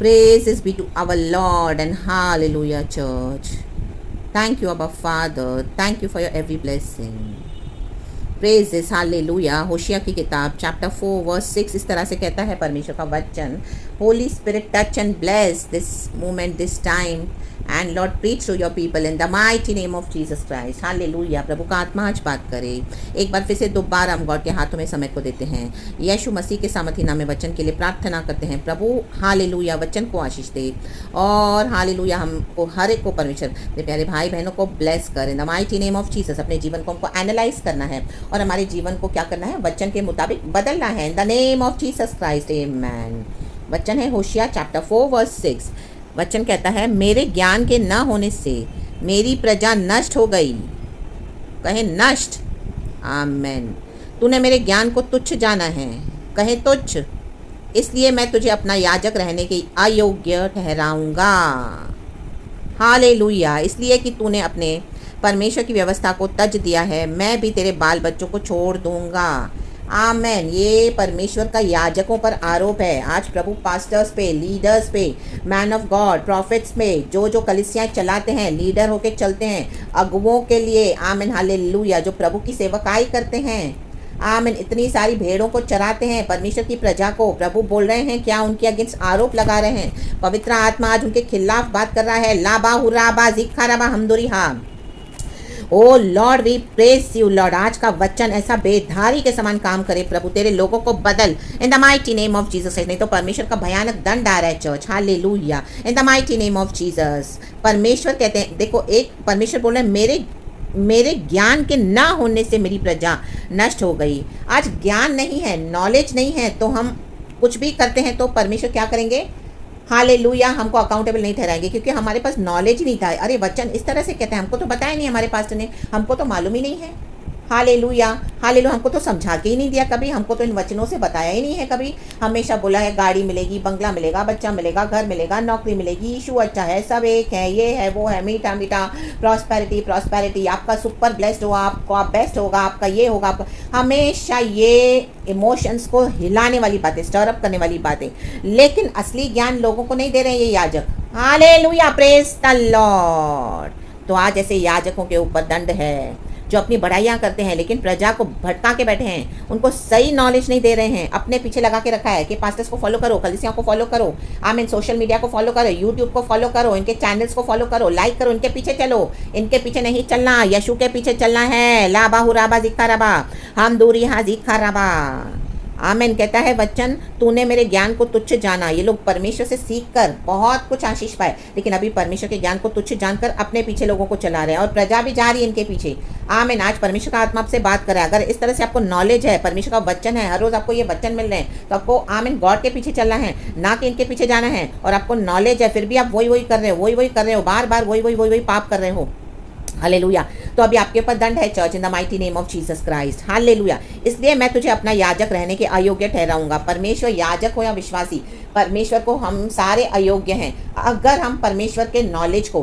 Praises be to our Lord and hallelujah, church. Thank you, Abba Father. Thank you for your every blessing. Praises, hallelujah. होशिया की किताब chapter 4 verse 6 इस तरह से कहता है परमेश्वर का वचन, holy spirit touch and bless this moment this time and lord preach to your people in the mighty name of Jesus Christ. Hallelujah. प्रभु का आत्मा आज बात करे। एक बार फिर से दोबारा हम गॉड के हाथों में समय को देते हैं। यीशु मसीह के सामर्थी नाम में वचन के लिए प्रार्थना करते हैं। प्रभु हालेलुया वचन को आशीष दे और हालेलुया हमको हर एक को परमेश्वर मेरे प्यारे भाई बहनों को ब्लेस कर इन the mighty name of Jesus. अपने जीवन को हमको एनालाइज करना है और हमारे जीवन को क्या करना है, वचन के मुताबिक बदलना है in the name of Jesus Christ, amen. वचन है होशिया चैप्टर 4 वर्स 6। वचन कहता है, मेरे ज्ञान के न होने से मेरी प्रजा नष्ट हो गई। कहे नष्ट, आमेन। तूने मेरे ज्ञान को तुच्छ जाना है, कहे तुच्छ, इसलिए मैं तुझे अपना याजक रहने के अयोग्य ठहराऊंगा। हालेलुया। इसलिए कि तूने अपने परमेश्वर की व्यवस्था को तज दिया है, मैं भी तेरे बाल बच्चों को छोड़ दूंगा। आमेन। ये परमेश्वर का याजकों पर आरोप है। आज प्रभु पास्टर्स पे, लीडर्स पे, मैन ऑफ गॉड, प्रॉफिट्स में जो कलीसियाँ चलाते हैं, लीडर होके चलते हैं, अगुओं के लिए, आमेन हालेलुया, जो प्रभु की सेवकाई करते हैं, आमीन, इतनी सारी भेड़ों को चराते हैं, परमेश्वर की प्रजा को प्रभु बोल रहे हैं, क्या उनके अगेंस्ट आरोप लगा रहे हैं। पवित्र आत्मा आज उनके खिलाफ बात कर रहा है। लाबा हुराबा जिखाराबा हमदुरी हा। O lord we praise you lord. आज का वचन ऐसा बेधारी के समान काम करे प्रभु, तेरे लोगों को बदल इन the mighty name of Jesus. नहीं तो परमेश्वर का भयानक दंड आ रहा है church. Hallelujah in the mighty name of Jesus. परमेश्वर कहते हैं, देखो एक परमेश्वर बोल रहे हैं, मेरे ज्ञान के ना होने से मेरी प्रजा नष्ट हो गई। आज ज्ञान नहीं है, नॉलेज नहीं है, तो हम कुछ भी करते हैं तो परमेश्वर क्या करेंगे, हालेलुया, हमको अकाउंटेबल नहीं ठहराएंगे, क्योंकि हमारे पास नॉलेज ही नहीं था। अरे वचन इस तरह से कहते हैं, हमको तो बताया नहीं हमारे पास ने, हमको तो मालूम ही नहीं है। Hallelujah hallelujah. हमको तो समझा के ही नहीं दिया कभी, हमको तो इन वचनों से बताया ही नहीं है कभी। हमेशा बोला है गाड़ी मिलेगी, बंगला मिलेगा, बच्चा मिलेगा, घर मिलेगा, नौकरी मिलेगी, यीशु अच्छा है, सब एक है, ये है वो है, मीठा मीठा, प्रॉस्पेरिटी प्रॉस्पेरिटी, आपका सुपर ब्लेस्ड होगा, आपको आप बेस्ट होगा, आपका ये होगा, आपका हमेशा ये इमोशंस को हिलाने वाली बातें, स्टरअप करने वाली बातें। लेकिन असली ज्ञान लोगों को नहीं दे रहे हैं ये याजक। Hallelujah praise the Lord. तो आज ऐसे याजकों के ऊपर दंड है जो अपनी बड़ाइयाँ करते हैं लेकिन प्रजा को भटका के बैठे हैं, उनको सही नॉलेज नहीं दे रहे हैं, अपने पीछे लगा के रखा है कि पास्टर्स को फॉलो करो, कलीसियाओं को फॉलो करो, आमीन, सोशल मीडिया को फॉलो करो, यूट्यूब को फॉलो करो, इनके चैनल्स को फॉलो करो, लाइक करो, इनके पीछे चलो। इनके पीछे नहीं चलना, यशु के पीछे चलना है। लाबा हुराबा जिखाराबा हम दूरी हा जिखाराबा, आमीन। कहता है वचन, तूने मेरे ज्ञान को तुच्छ जाना। ये लोग परमेश्वर से सीख कर बहुत कुछ आशीष पाए, लेकिन अभी परमेश्वर के ज्ञान को तुच्छ जानकर अपने पीछे लोगों को चला रहे हैं और प्रजा भी जा रही है इनके पीछे। आमीन। आज परमेश्वर का आत्मा आपसे बात करे, अगर इस तरह से आपको नॉलेज है, परमेश्वर का वचन है, हर रोज आपको ये वचन मिल रहे हैं, तो आपको आमीन गॉड के पीछे चलना है, ना कि इनके पीछे जाना है। और आपको नॉलेज है फिर भी आप वही कर रहे हो, वही कर रहे हो, बार बार वही पाप कर रहे हो। हालेलुया। तो अभी आपके ऊपर दंड है church in the mighty name of Jesus Christ. Hallelujah. इसलिए मैं तुझे अपना याजक रहने के अयोग्य ठहराऊंगा। परमेश्वर याजक हो या विश्वासी, परमेश्वर को हम सारे अयोग्य हैं। अगर हम परमेश्वर के नॉलेज को,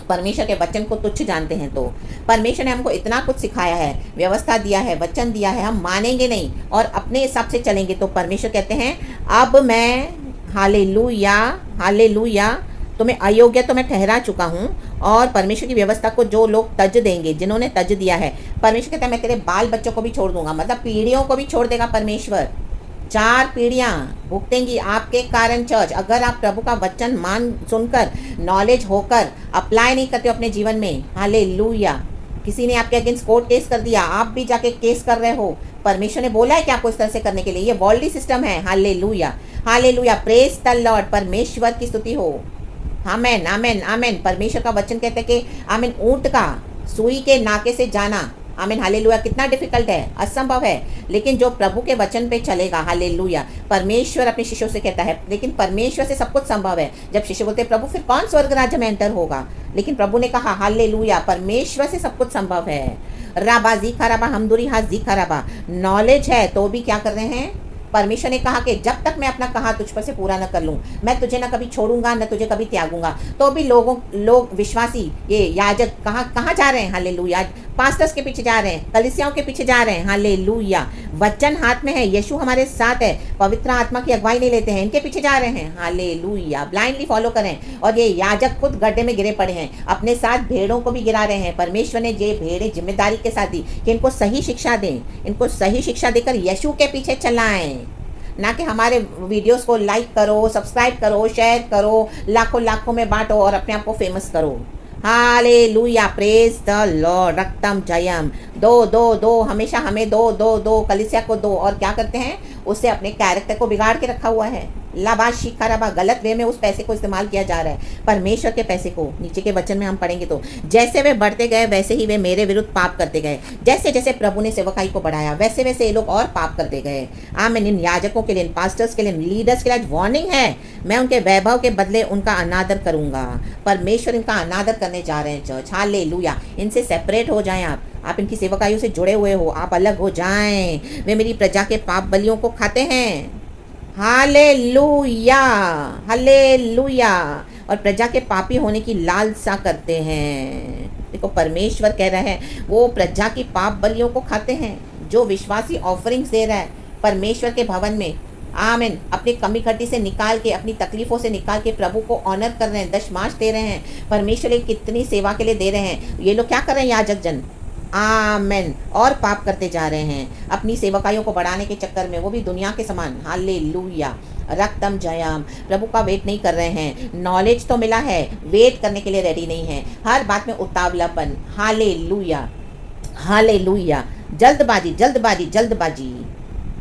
परमेश्वर के वचन को तुच्छ जानते हैं, तो परमेश्वर ने हमको इतना कुछ सिखाया है, व्यवस्था दिया है, वचन दिया है, हम मानेंगे नहीं और अपने हिसाब से चलेंगे, तो परमेश्वर कहते हैं अब मैं हालेलुया हालेलुया तुम्हें अयोग्य तो मैं ठहरा चुका हूँ। और परमेश्वर की व्यवस्था को जो लोग तज देंगे, जिन्होंने तज दिया है, परमेश्वर कहता है मैं तेरे बाल बच्चों को भी छोड़ दूंगा, मतलब पीढ़ियों को भी छोड़ देगा परमेश्वर। 4 पीढ़ियाँ भुगतेंगी आपके कारण चर्च, अगर आप प्रभु का वचन मान सुनकर, नॉलेज होकर अप्लाई नहीं करते हो अपने जीवन में। हालेलुया। किसी ने आपके अगेंस्ट कोर्ट केस कर दिया, आप भी जाके केस कर रहे हो, परमेश्वर ने बोला है कि आपको इस तरह से करने के लिए, ये वर्ल्डली सिस्टम है। Hallelujah hallelujah praise the Lord. परमेश्वर की स्तुति हो। आमेन आमेन आमेन। परमेश्वर का वचन कहते हैं कि आमीन, ऊंट का सुई के नाके से जाना, आमीन हालेलुया, कितना डिफिकल्ट है, असंभव है, लेकिन जो प्रभु के वचन पे चलेगा, हालेलुया। परमेश्वर अपने शिष्यों से कहता है, लेकिन परमेश्वर से सब कुछ संभव है। जब शिष्य बोलते प्रभु फिर कौन स्वर्ग राज्य में एंटर होगा, लेकिन प्रभु ने कहा हालेलुया, परमेश्वर से सब कुछ संभव है। राबा जिखाराबा हमदुरी हा जिखाराबा। नॉलेज है तो भी क्या कर रहे हैं, परमेश्वर ने कहा कि जब तक मैं अपना कहा तुझ पर से पूरा न कर लूँ, मैं तुझे न कभी छोड़ूंगा न तुझे कभी त्यागूंगा। तो भी लोग विश्वासी, ये याजक कहाँ जा रहे हैं, हालेलुया, पास्टर्स के पीछे जा रहे हैं, कलीसियाओं के पीछे जा रहे हैं। हालेलुया। वचन हाथ में है, यीशु हमारे साथ है, पवित्र आत्मा की अगुवाई नहीं लेते हैं, इनके पीछे जा रहे हैं। हालेलुया। ब्लाइंडली फॉलो करें। और ये याजक खुद गड्ढे में गिरे पड़े हैं, अपने साथ भेड़ों को भी गिरा रहे हैं। परमेश्वर ने ये भेड़ें जिम्मेदारी के साथ दी कि इनको सही शिक्षा दें, इनको सही शिक्षा देकर यीशु के पीछे चलाएं। ना कि हमारे वीडियोस को लाइक करो, सब्सक्राइब करो, शेयर करो, लाखों लाखों में बांटो और अपने आप को फेमस करो। हालेलुया। Praise the lord. रक्तम जयम। दो दो दो, हमेशा हमें दो दो दो, कलीसिया को दो। और क्या करते हैं, उससे अपने कैरेक्टर को बिगाड़ के रखा हुआ है। लाबाशी खराबा, गलत वे में उस पैसे को इस्तेमाल किया जा रहा है, परमेश्वर के पैसे को। नीचे के वचन में हम पढ़ेंगे तो जैसे वे बढ़ते गए वैसे ही वे मेरे विरुद्ध पाप करते गए। जैसे जैसे प्रभु ने सेवकाई को बढ़ाया वैसे वैसे ये लोग और पाप करते गए। आमीन। इन याजकों के लिए, इन पास्टर्स के लिए, इन लीडर्स के लिए वार्निंग है। मैं उनके वैभव के बदले उनका अनादर करूंगा। परमेश्वर इनका अनादर करने जा रहे हैं चर्च। हालेलुया। इनसे सेपरेट हो जाएं आप इनकी सेवकाइयों से जुड़े हुए हो, आप अलग हो जाएं। वे मेरी प्रजा के पाप बलियों को खाते हैं। हालेलुया। हालेलुया। और प्रजा के पापी होने की लालसा करते हैं। देखो परमेश्वर कह रहा है वो प्रजा की पाप बलियों को खाते हैं। जो विश्वासी ऑफरिंग्स दे रहा है परमेश्वर के भवन में, आमीन, अपनी कमी खट्टी से निकाल के, अपनी तकलीफों से निकाल के प्रभु को ऑनर कर रहे हैं, दशमाश दे रहे हैं, परमेश्वर की कितनी सेवा के लिए दे रहे हैं। ये लोग क्या कर रहे हैं, याजक जन, आमेन, और पाप करते जा रहे हैं अपनी सेवकाइयों को बढ़ाने के चक्कर में, वो भी दुनिया के समान। हालेलुया। रक्तम जयम। प्रभु का वेट नहीं कर रहे हैं। नॉलेज तो मिला है, वेट करने के लिए रेडी नहीं है, हर बात में उतावलापन। हालेलुया। हालेलुया। जल्दबाजी जल्दबाजी जल्दबाजी।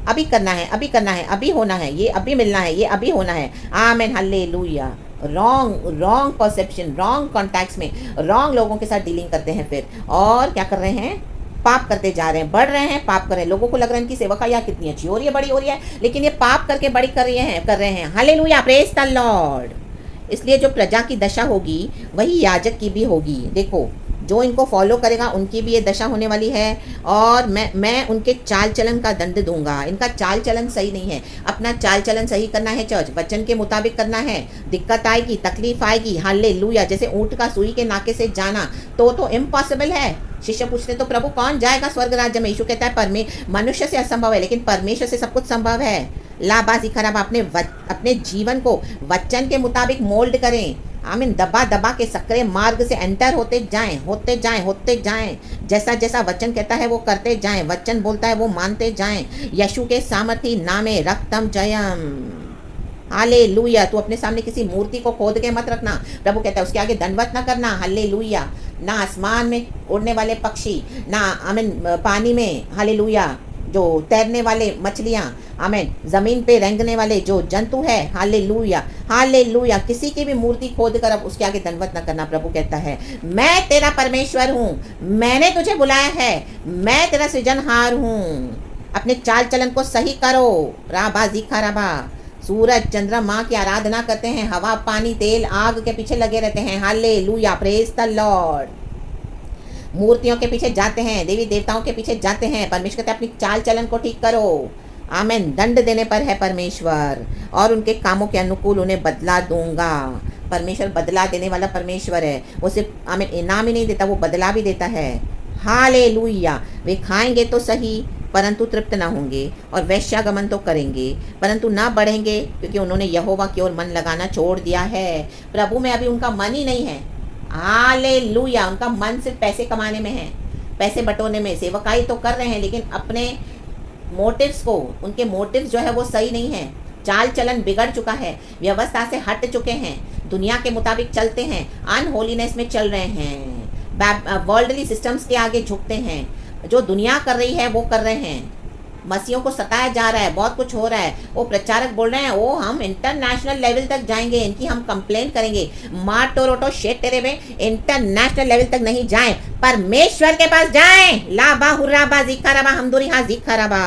अभी करना है, अभी करना है, अभी होना है, ये अभी मिलना है, ये अभी होना है। Amen. Hallelujah. Wrong perception, wrong contacts में रॉन्ग लोगों के साथ डीलिंग करते हैं फिर, और क्या कर रहे हैं, पाप करते जा रहे हैं, बढ़ रहे हैं, पाप कर रहे हैं। लोगों को लग रहा है इनकी सेवा यहाँ कितनी अच्छी हो रही है, बड़ी हो रही है, लेकिन ये पाप करके बड़ी कर रहे हैं। हालेलुया। Praise the Lord. इसलिए जो प्रजा की दशा होगी वही याजक की भी होगी। देखो जो इनको फॉलो करेगा उनकी भी ये दशा होने वाली है। और मैं उनके चाल चलन का दंड दूंगा। इनका चाल चलन सही नहीं है, अपना चाल चलन सही करना है चर्च, वचन के मुताबिक करना है। दिक्कत आएगी, तकलीफ आएगी। हालेलुया। जैसे ऊंट का सुई के नाके से जाना तो इम्पॉसिबल है। शिष्य पूछते तो प्रभु कौन जाएगा स्वर्ग राज्य में? यीशु कहता है मनुष्य से असंभव है, लेकिन परमेश्वर से सब कुछ संभव है। लाबाजी खराब। अपने जीवन को वचन के मुताबिक मोल्ड करें। आमीन। दबा दबा के सक्रिय मार्ग से एंटर होते जाएं। जैसा जैसा वचन कहता है वो करते जाएं, वचन बोलता है वो मानते जाएं। यीशु के सामर्थी नामे रक्तम जयम। हालेलुया। तू अपने सामने किसी मूर्ति को खोद के मत रखना। प्रभु कहता है उसके आगे दंडवत ना करना। हालेलुया। ना आसमान में उड़ने वाले पक्षी, ना आमीन पानी में, हालेलुया, जो तैरने वाले मछलियाँ, आमीन, जमीन पे रेंगने वाले जो जंतु है, हालेलुया। हालेलुया। किसी की भी मूर्ति खोद कर अब उसके आगे दंडवत न करना। प्रभु कहता है मैं तेरा परमेश्वर हूँ, मैंने तुझे बुलाया है, मैं तेरा सृजनहार हूँ। अपने चाल चलन को सही करो। राबाजी खराबा। सूरज चंद्रमा की आराधना करते हैं, हवा पानी तेल आग के पीछे लगे रहते हैं। हालेलुया। Praise the Lord. मूर्तियों के पीछे जाते हैं, देवी देवताओं के पीछे जाते हैं। परमेश्वर कहते हैं अपनी चाल चलन को ठीक करो। आमीन। दंड देने पर है परमेश्वर, और उनके कामों के अनुकूल उन्हें बदला दूंगा। परमेश्वर बदला देने वाला परमेश्वर है। वो सिर्फ आमीन इनाम ही नहीं देता, वो बदला भी देता है। हालेलुया। वे खाएंगे तो सही परंतु तृप्त ना होंगे, और वैश्यागमन तो करेंगे परंतु ना बढ़ेंगे, क्योंकि उन्होंने यहोवा की ओर मन लगाना छोड़ दिया है। प्रभु में अभी उनका मन ही नहीं है। हालेलुया। उनका मन सिर्फ पैसे कमाने में है, पैसे बटोरने में। सेवकाई तो कर रहे हैं लेकिन अपने मोटिव्स को, उनके मोटिव्स जो है वो सही नहीं है। चाल चलन बिगड़ चुका है, व्यवस्था से हट चुके हैं, दुनिया के मुताबिक चलते हैं, अनहोलीनेस में चल रहे हैं, वर्ल्डली सिस्टम्स के आगे झुकते हैं। जो दुनिया कर रही है वो कर रहे हैं। मसीहों को सताया जा रहा है, बहुत कुछ हो रहा है। वो प्रचारक बोल रहे हैं वो हम इंटरनेशनल लेवल तक जाएंगे, इनकी हम कंप्लेन करेंगे। मार टोरोटो शेट तेरे में इंटरनेशनल लेवल तक नहीं जाएं, परमेश्वर के पास जाएं। लाबा हुर्राबा जिखाराबा हमदुरिहा जिखाराबा।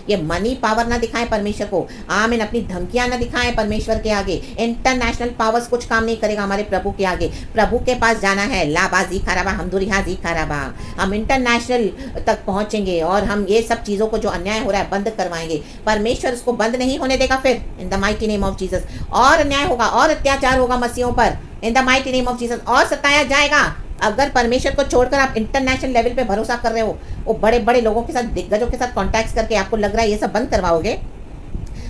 ये मनी पावर ना दिखाएं परमेश्वर को। आमीन। अपनी धमकियां ना दिखाएं परमेश्वर के आगे। इंटरनेशनल पावर्स कुछ काम नहीं करेगा हमारे प्रभु के आगे। प्रभु के पास जाना है। लाबा जिखाराबा हमदुरिहा जिखाराबा। हम इंटरनेशनल तक पहुंचेंगे और हम ये सब चीजों को जो अन्याय हो रहा है बंद करवाएंगे। परमेश्वर उसको बंद नहीं होने देगा। फिर इन the mighty name of Jesus और अन्याय होगा और अत्याचार होगा मसीहों पर। इन the mighty name of Jesus और सताया जाएगा। अगर परमेश्वर को छोड़कर आप इंटरनेशनल लेवल पे भरोसा कर रहे हो, वो बड़े बड़े लोगों के साथ, दिग्गजों के साथ कॉन्टैक्ट करके आपको लग रहा है ये सब बंद करवाओगे,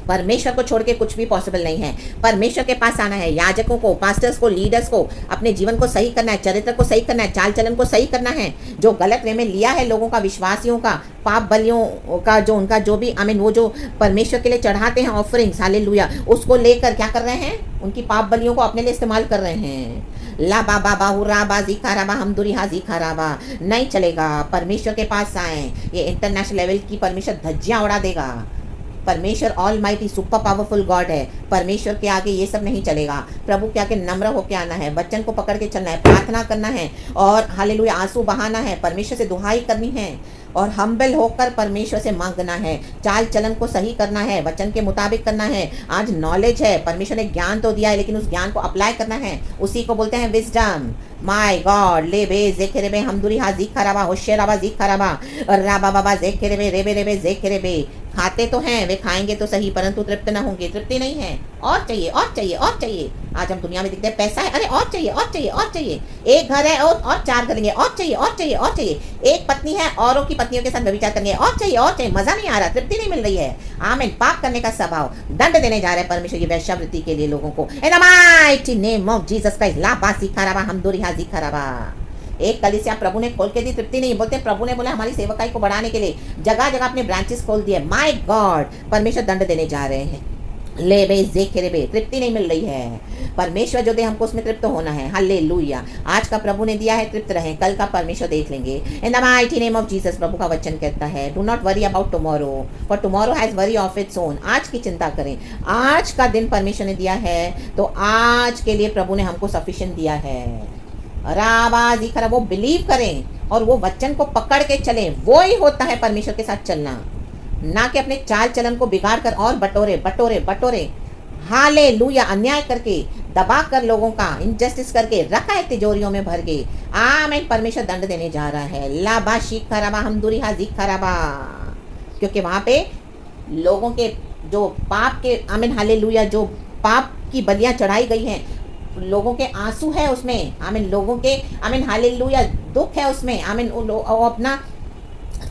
परमेश्वर को छोड़ के कुछ भी पॉसिबल नहीं है। परमेश्वर के पास आना है, याजकों को, पास्टर्स को, लीडर्स को अपने जीवन को सही करना है, चरित्र को सही करना है, चाल चलन को सही करना है। जो गलत वे में लिया है लोगों का, विश्वासियों का, पाप बलियों का, जो उनका जो भी वो जो परमेश्वर के लिए चढ़ाते हैं ऑफरिंग्स, हालेलुया, उसको लेकर क्या कर रहे हैं, उनकी पाप बलियों को अपने लिए इस्तेमाल कर रहे हैं। ला बाबा बाहुरा बाजी खाराबा हम दुरी हाजी खाराबा नहीं चलेगा। परमेश्वर के पास आए, ये इंटरनेशनल लेवल की परमेश्वर धज्जियां उड़ा देगा। परमेश्वर all mighty super powerful God है। परमेश्वर के आगे ये सब नहीं चलेगा। प्रभु के आगे नम्र होकर आना है, वचन को पकड़ के चलना है, प्रार्थना करना है और हालेलुया आंसू बहाना है, परमेश्वर से दुहाई करनी है और हम्बल होकर परमेश्वर से मांगना है, चाल चलन को सही करना है, वचन के मुताबिक करना है। आज नॉलेज है, परमेश्वर ने ज्ञान तो दिया है, लेकिन उस ज्ञान को अप्लाई करना है, उसी को बोलते हैं विजडम। माय गॉड ले बे जेखेरे बे हमदुरी हाजी खराबा होशेराबा जी खराबा राबा बाबा जेखेरे बे रेबे रेबे जेखेरे बे। खाते तो हैं, वे खाएंगे तो सही, परंतु तृप्त ना होंगे। तृप्ति नहीं है, और चाहिए और चाहिए और चाहिए। आज हम दुनिया में दिखते हैं, पैसा है, अरे और चाहिए और चाहिए और चाहिए। एक घर है और 4 करेंगे, और चाहिए और चाहिए और चाहिए। एक पत्नी है, औरों की पत्नियों के साथ व्यभिचार करेंगे, और चाहिए और चाहिए। मजा नहीं आ रहा, तृप्ति नहीं मिल रही है। आमीन। पाप करने का स्वभाव, दंड देने जा रहे हैं परमेश्वर की वैश्यावृत्ति के लिए लोगों को। In the mighty name of Jesus Christ ला बासी खराबा हम दुरी हाजी खराबा। एक कलीसिया प्रभु ने खोल के दी, तृप्ति नहीं बोलते। प्रभु ने बोला हमारी सेवकाई को बढ़ाने के लिए जगह जगह अपने ब्रांचेस खोल दिए। माय गॉड, परमेश्वर दंड देने जा रहे हैं। ले बे जेखेरे बे, तृप्ति नहीं मिल रही है। परमेश्वर जो दे हमको उसमें तृप्त होना है। हालेलुया। आज का प्रभु ने दिया है, तृप्त रहें, कल का परमेश्वर देख लेंगे। In the mighty name of Jesus. प्रभु का वचन कहता है do not worry about tomorrow, for tomorrow has worry of its own. आज की चिंता करें, आज का दिन परमेश्वर ने दिया है, तो आज के लिए प्रभु ने हमको सफिशिएंट दिया है। राबाजी खरा, वो बिलीव करें और वो वचन को पकड़ के चलें। वो ही होता है परमेश्वर के साथ चलना, ना कि अपने चाल चलन को बिगाड़ कर और बटोरे बटोरे बटोरे। हालेलुया। अन्याय करके, दबा कर, लोगों का इनजस्टिस करके रखा है तिजोरियों में भर के। आमीन। परमेश्वर दंड देने जा रहा है। लाबा शीख खराबा हम दुरी हाजी खराबा, क्योंकि वहां पे लोगों के जो पाप के, आमीन हालेलुया, जो पाप की बलियां चढ़ाई गई हैं, लोगों के आंसू है उसमें, आमीन, लोगों के, आमीन हालेलुया, दुख है उसमें, आमीन, वो अपना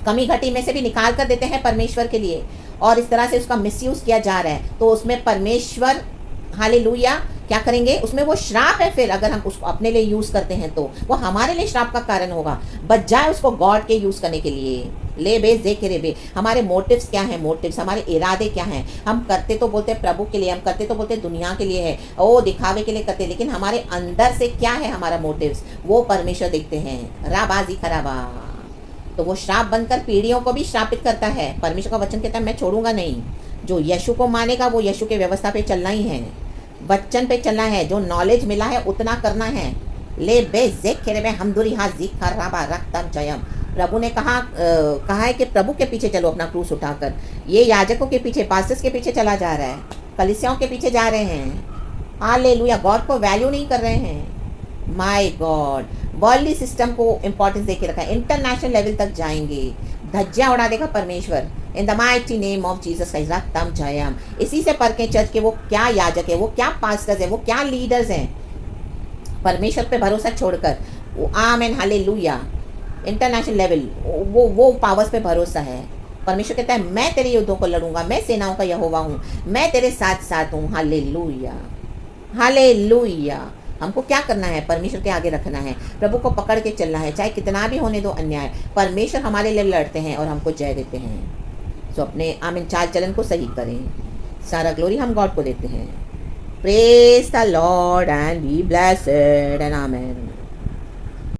कमी घटी में से भी निकाल कर देते हैं परमेश्वर के लिए, और इस तरह से उसका मिसयूज किया जा रहा है। तो उसमें परमेश्वर हालेलुया क्या करेंगे, उसमें वो श्राप है। फिर अगर हम उसको अपने लिए यूज करते हैं तो वो हमारे लिए श्राप का कारण होगा, बजाय उसको गॉड के यूज करने के लिए। ले बे देखे रे बे, हमारे मोटिव्स क्या हैं, मोटिव्स, हमारे इरादे क्या हैं। हम करते तो बोलते प्रभु के लिए, हम करते तो बोलते दुनिया के लिए है, ओ दिखावे के लिए करते, लेकिन हमारे अंदर से क्या है हमारा मोटिव्स, वो परमेश्वर देखते हैं। राबाजी खराबा, तो वो श्राप बनकर पीढ़ियों को भी श्रापित करता है। परमेश्वर का वचन कहता है मैं छोड़ूंगा नहीं। जो यीशु को मानेगा वो यीशु के व्यवस्था पे चलना ही है, वचन पे चलना है, जो नॉलेज मिला है उतना करना है। ले बे जेखेरे बे हमदुरी हाजी खराबा रक्तम जयम। प्रभु ने कहा है कि प्रभु के पीछे चलो अपना क्रूस उठाकर। ये याजकों के पीछे, पास्टर्स के पीछे चला जा रहा है, कलीसियाओं के पीछे जा रहे हैं। हालेलुया। गॉड को वैल्यू नहीं कर रहे हैं। माय गॉड, वर्ल्डली सिस्टम को इंपॉर्टेंस देके रखा है। इंटरनेशनल लेवल तक जाएंगे, धज्जियां उड़ा देगा परमेश्वर। In the mighty name of Jesus Christ रक्तम जयम। इसी से परखें चर्च के वो क्या याजक है, वो क्या पास्टर्स है, वो क्या लीडर्स हैं। परमेश्वर पे भरोसा छोड़कर, आमीन हालेलुया, इंटरनेशनल लेवल वो पावर्स पे भरोसा है। परमेश्वर कहता है मैं तेरे युद्धों को लड़ूंगा, मैं सेनाओं का यहोवा हूँ, मैं तेरे साथ साथ हूँ। Hallelujah hallelujah. हमको क्या करना है, परमेश्वर के आगे रखना है, प्रभु को पकड़ के चलना है, चाहे कितना भी होने दो अन्याय। परमेश्वर हमारे लिए लड़ते हैं और हमको जय देते हैं। सो अपने आमीन चाल चलन को सही करें। सारा ग्लोरी हम गॉड को देते हैं। Praise the Lord and be blessed and आमीन।